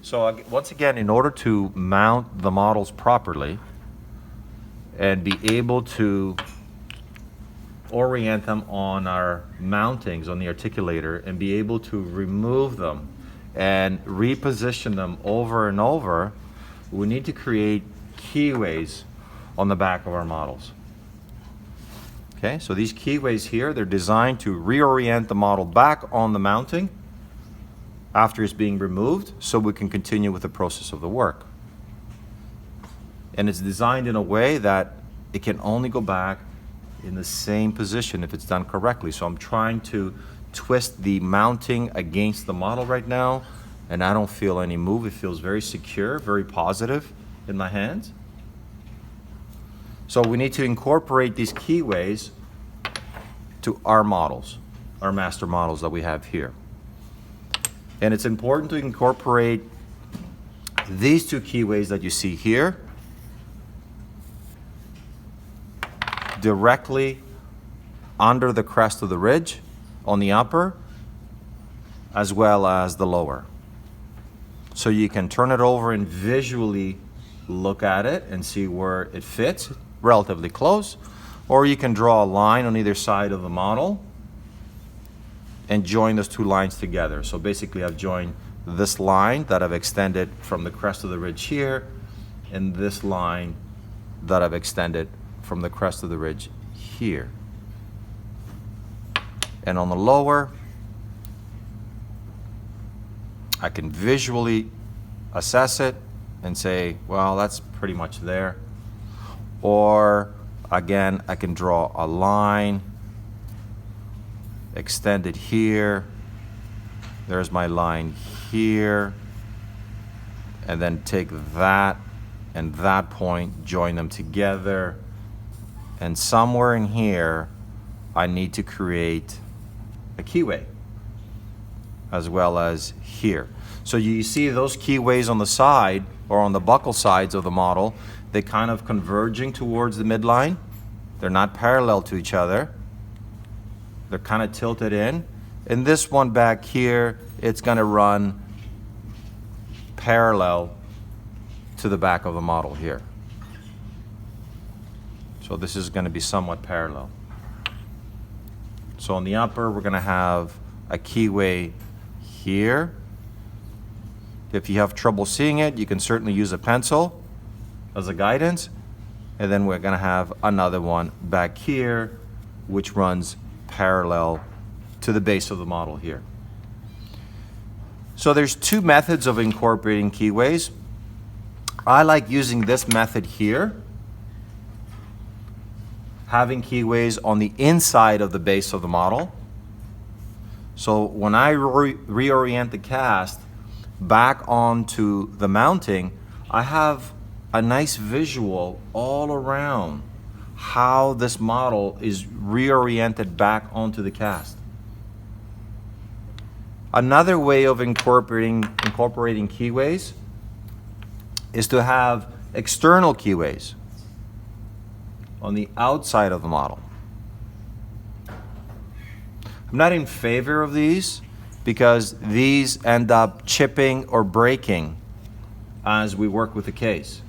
So once again, in order to mount the models properly and be able to orient them on our mountings on the articulator and be able to remove them and reposition them over and over, we need to create keyways on the back of our models. Okay, so these keyways here, they're designed to reorient the model back on the mounting after it's being removed so we can continue with the process of the work. And it's designed in a way that it can only go back in the same position if it's done correctly. So I'm trying to twist the mounting against the model right now, and I don't feel any move. It feels very secure, very positive in my hands. So we need to incorporate these keyways to our models, our master models that we have here. And it's important to incorporate these two keyways that you see here directly under the crest of the ridge on the upper as well as the lower. So you can turn it over and visually look at it and see where it fits relatively close, or you can draw a line on either side of the model and join those two lines together. So basically I've joined this line that I've extended from the crest of the ridge here and this line that I've extended from the crest of the ridge here. And on the lower, I can visually assess it and say, well, that's pretty much there. Or again, I can draw a line, extend it here. There's my line here. And then take that and that point, join them together. And somewhere in here, I need to create a keyway as well as here. So you see those keyways on the side or on the buckle sides of the model, they kind of converging towards the midline. They're not parallel to each other. They're kind of tilted in. And this one back here, it's going to run parallel to the back of the model here. So this is going to be somewhat parallel. So on the upper, we're going to have a keyway here. If you have trouble seeing it, you can certainly use a pencil as a guidance. And then we're going to have another one back here, which runs parallel to the base of the model here. So there's two methods of incorporating keyways. I like using this method here, having keyways on the inside of the base of the model. So when I reorient the cast back onto the mounting, I have a nice visual all around how this model is reoriented back onto the cast. Another way of incorporating keyways is to have external keyways on the outside of the model. I'm not in favor of these because these end up chipping or breaking as we work with the case.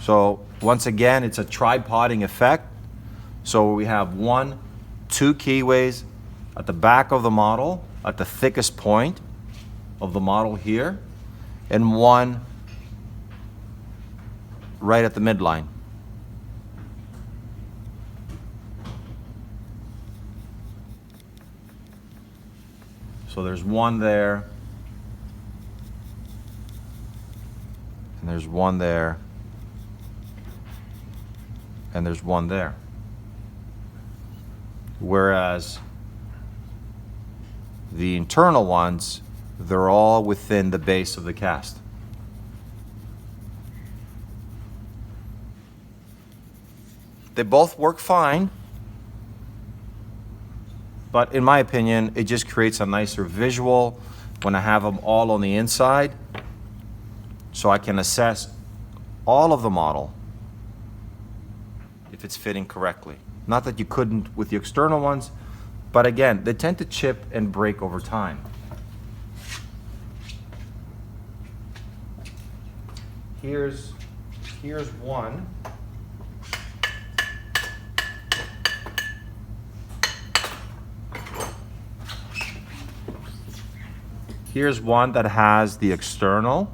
So once again, it's a tripoding effect. So we have two keyways at the back of the model, at the thickest point of the model here, and one right at the midline. So there's one there, and there's one there, and there's one there. Whereas the internal ones, they're all within the base of the cast. They both work fine, but in my opinion, it just creates a nicer visual when I have them all on the inside, so I can assess all of the model if it's fitting correctly. Not that you couldn't with the external ones, but again, they tend to chip and break over time. here's one. Here's one that has the external.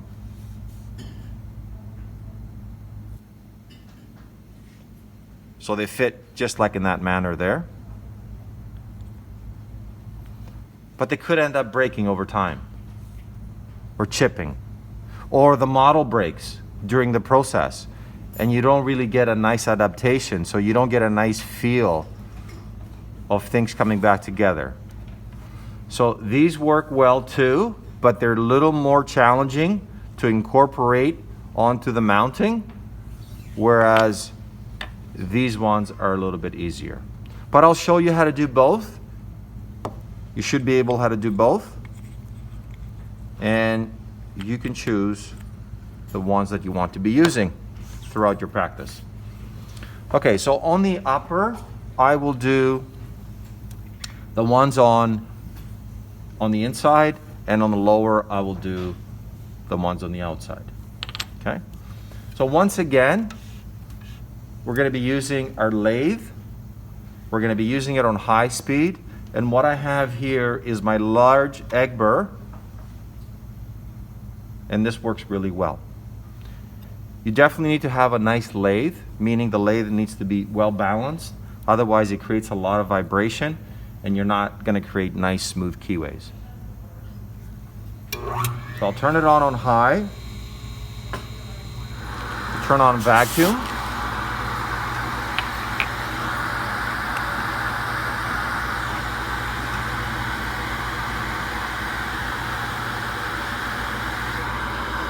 So they fit just like in that manner there. But they could end up breaking over time, or chipping, or the model breaks during the process and you don't really get a nice adaptation, so you don't get a nice feel of things coming back together. So these work well too, but they're a little more challenging to incorporate onto the mounting, whereas these ones are a little bit easier. But I'll show you how to do both. You should be able how to do both. And you can choose the ones that you want to be using throughout your practice. Okay, so on the upper, I will do the ones on the inside, and on the lower, I will do the ones on the outside. Okay? So once again, we're going to be using our lathe. We're going to be using it on high speed. And what I have here is my large egg burr. And this works really well. You definitely need to have a nice lathe, meaning the lathe needs to be well balanced. Otherwise, it creates a lot of vibration and you're not going to create nice, smooth keyways. So I'll turn it on high. Turn on vacuum.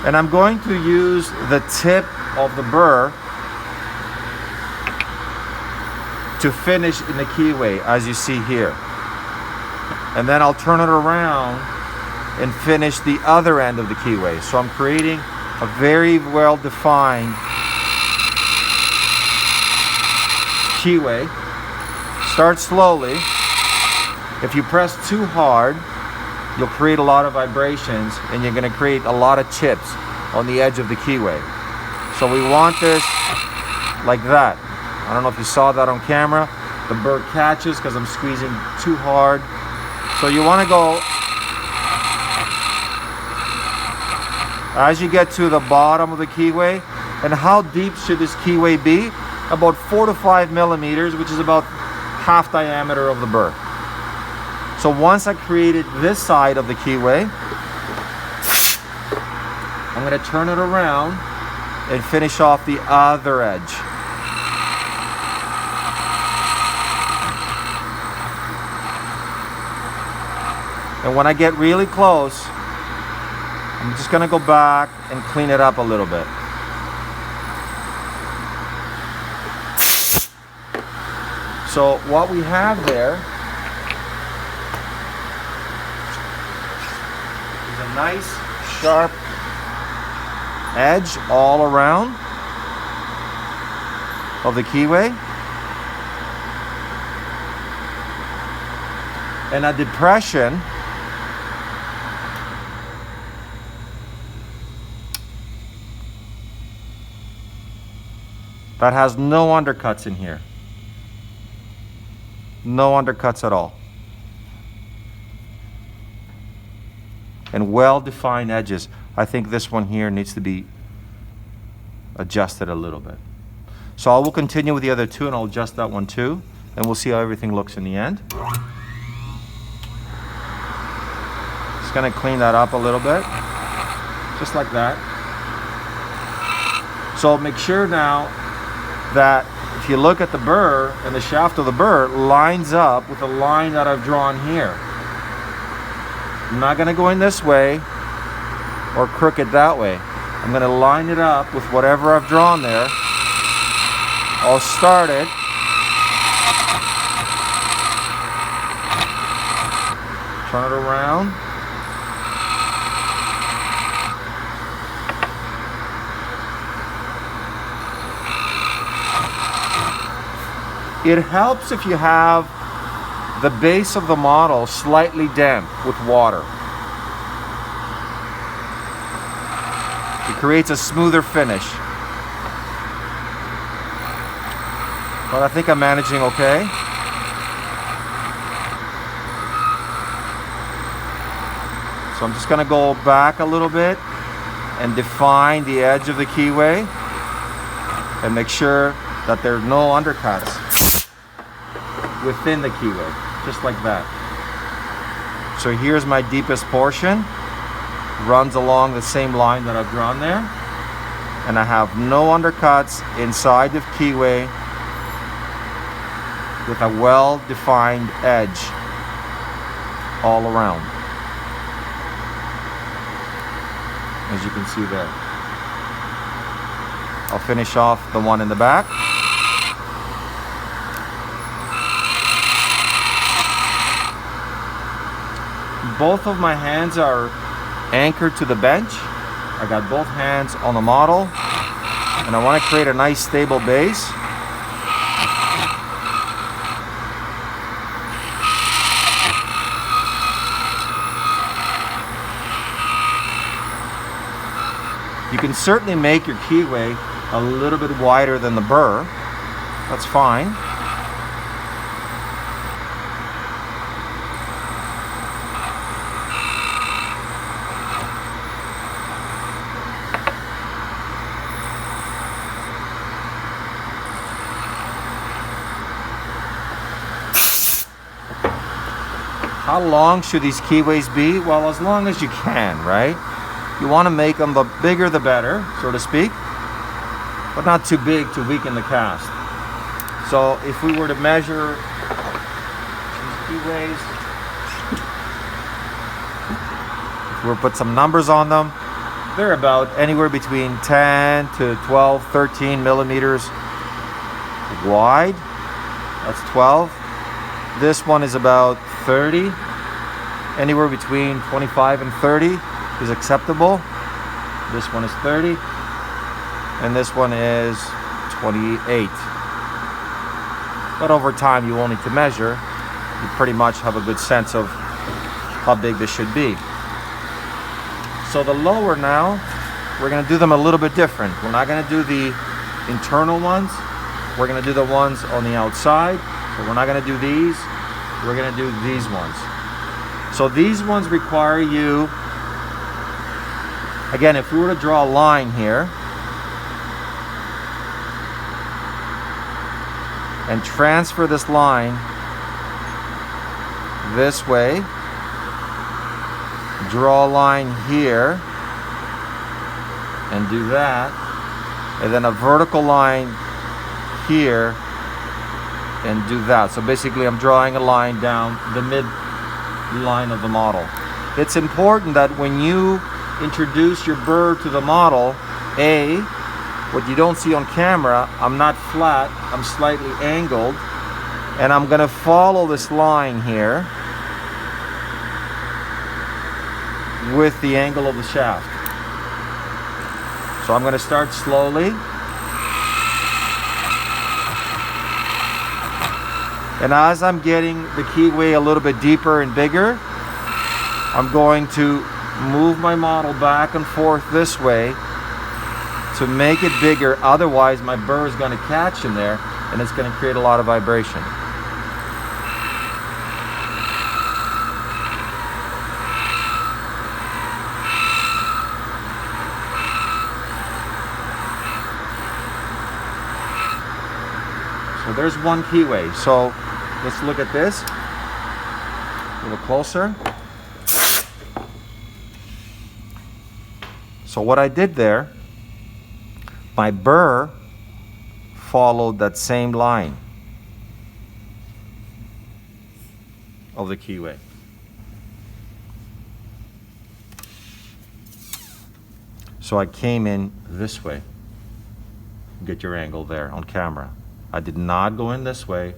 And I'm going to use the tip of the burr to finish in the keyway, as you see here. And then I'll turn it around and finish the other end of the keyway. So I'm creating a very well-defined keyway. Start slowly. If you press too hard, you'll create a lot of vibrations and you're going to create a lot of chips on the edge of the keyway. So we want this like that. I don't know if you saw that on camera. The burr catches because I'm squeezing too hard. So you want to go as you get to the bottom of the keyway. And how deep should this keyway be? About 4 to 5 millimeters, which is about half diameter of the burr. So once I created this side of the keyway, I'm going to turn it around and finish off the other edge. And when I get really close, I'm just going to go back and clean it up a little bit. So what we have there is a nice sharp edge all around of the keyway and a depression that has no undercuts in here. No undercuts at all. And well-defined edges. I think this one here needs to be adjusted a little bit. So I will continue with the other two and I'll adjust that one too. And we'll see how everything looks in the end. Just gonna clean that up a little bit. Just like that. So make sure now that if you look at the burr and the shaft of the burr lines up with the line that I've drawn here. I'm not going to go in this way or crook it that way. I'm going to line it up with whatever I've drawn there. I'll start it. Turn it around. It helps if you have the base of the model slightly damp with water. It creates a smoother finish. But I think I'm managing okay. So I'm just going to go back a little bit and define the edge of the keyway and make sure that there are no undercuts within the keyway, just like that. So here's my deepest portion, runs along the same line that I've drawn there, and I have no undercuts inside the keyway with a well-defined edge all around, as you can see there. I'll finish off the one in the back. Both of my hands are anchored to the bench. I got both hands on the model, and I want to create a nice stable base. You can certainly make your keyway a little bit wider than the burr. That's fine. How long should these keyways be? Well, as long as you can, right? You want to make them the bigger the better, so to speak, but not too big to weaken the cast. So if we were to measure these keyways, if we were to put some numbers on them, they're about anywhere between 10 to 12, 13 millimeters wide. That's 12. This one is about 30. Anywhere between 25 and 30 is acceptable. This one is 30, and this one is 28. But over time, you won't need to measure. You pretty much have a good sense of how big this should be. So the lower now, we're going to do them a little bit different. We're not going to do the internal ones. We're going to do the ones on the outside. So we're not going to do these. We're going to do these ones. So these ones require you, again, if we were to draw a line here and transfer this line this way, draw a line here and do that, and then a vertical line here and do that. So basically I'm drawing a line down the mid line of the model. It's important that when you introduce your burr to the model, what you don't see on camera, I'm not flat, I'm slightly angled, and I'm going to follow this line here with the angle of the shaft. So I'm going to start slowly, and as I'm getting the keyway a little bit deeper and bigger, I'm going to move my model back and forth this way to make it bigger. Otherwise, my burr is going to catch in there, and it's going to create a lot of vibration. So there's one keyway. So let's look at this a little closer. So what I did there, my burr followed that same line of the keyway. So I came in this way. Get your angle there on camera. I did not go in this way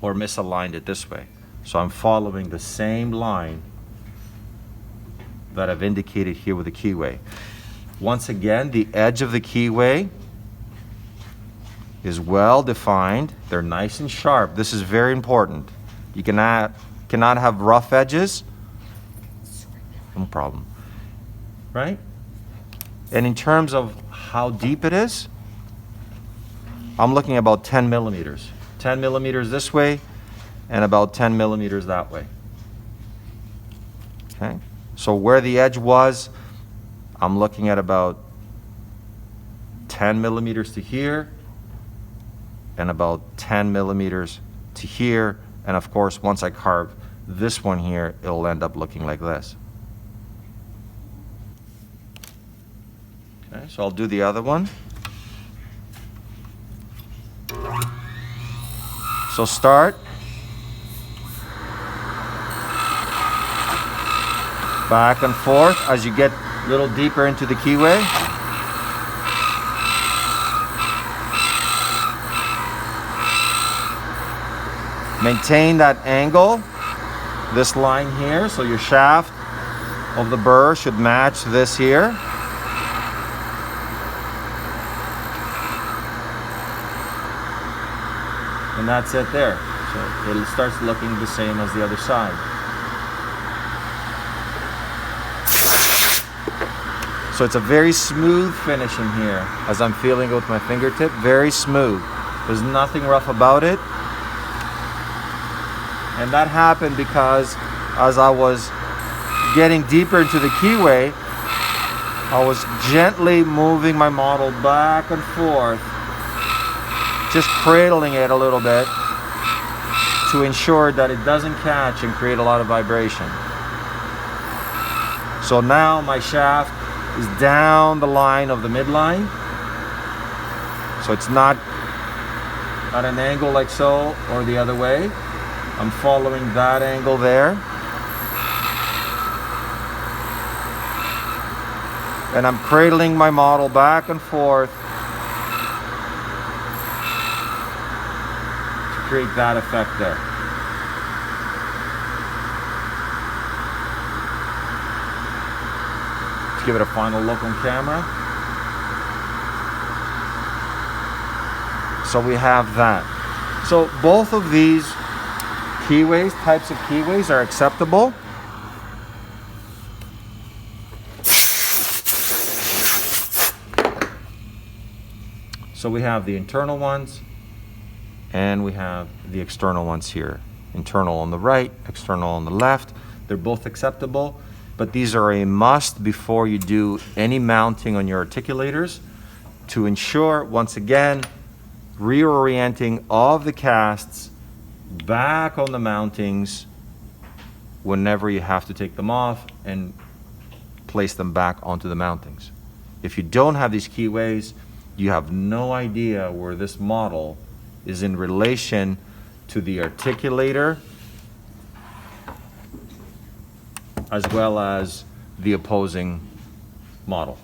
or misaligned it this way. So I'm following the same line that I've indicated here with the keyway. Once again, the edge of the keyway is well defined. They're nice and sharp. This is very important. You cannot have rough edges. No problem. Right? And in terms of how deep it is, I'm looking about 10 millimeters. 10 millimeters this way and about 10 millimeters that way. Okay, so where the edge was, I'm looking at about 10 millimeters to here and about 10 millimeters to here. And of course, once I carve this one here, it'll end up looking like this. Okay, so I'll do the other one. So start back and forth as you get a little deeper into the keyway. Maintain that angle, this line here, so your shaft of the burr should match this here. And that's it there. So it starts looking the same as the other side. So it's a very smooth finish in here as I'm feeling it with my fingertip. Very smooth. There's nothing rough about it. And that happened because as I was getting deeper into the keyway, I was gently moving my model back and forth, just cradling it a little bit to ensure that it doesn't catch and create a lot of vibration. So now my shaft is down the line of the midline. So it's not at an angle like so or the other way. I'm following that angle there. And I'm cradling my model back and forth to create that effect there. Let's give it a final look on camera. So we have that. So both of these keyways, types of keyways, are acceptable. So we have the internal ones and we have the external ones here. Internal on the right, external on the left. They're both acceptable, but these are a must before you do any mounting on your articulators to ensure, once again, reorienting of the casts back on the mountings whenever you have to take them off and place them back onto the mountings. If you don't have these keyways, you have no idea where this model is in relation to the articulator as well as the opposing model.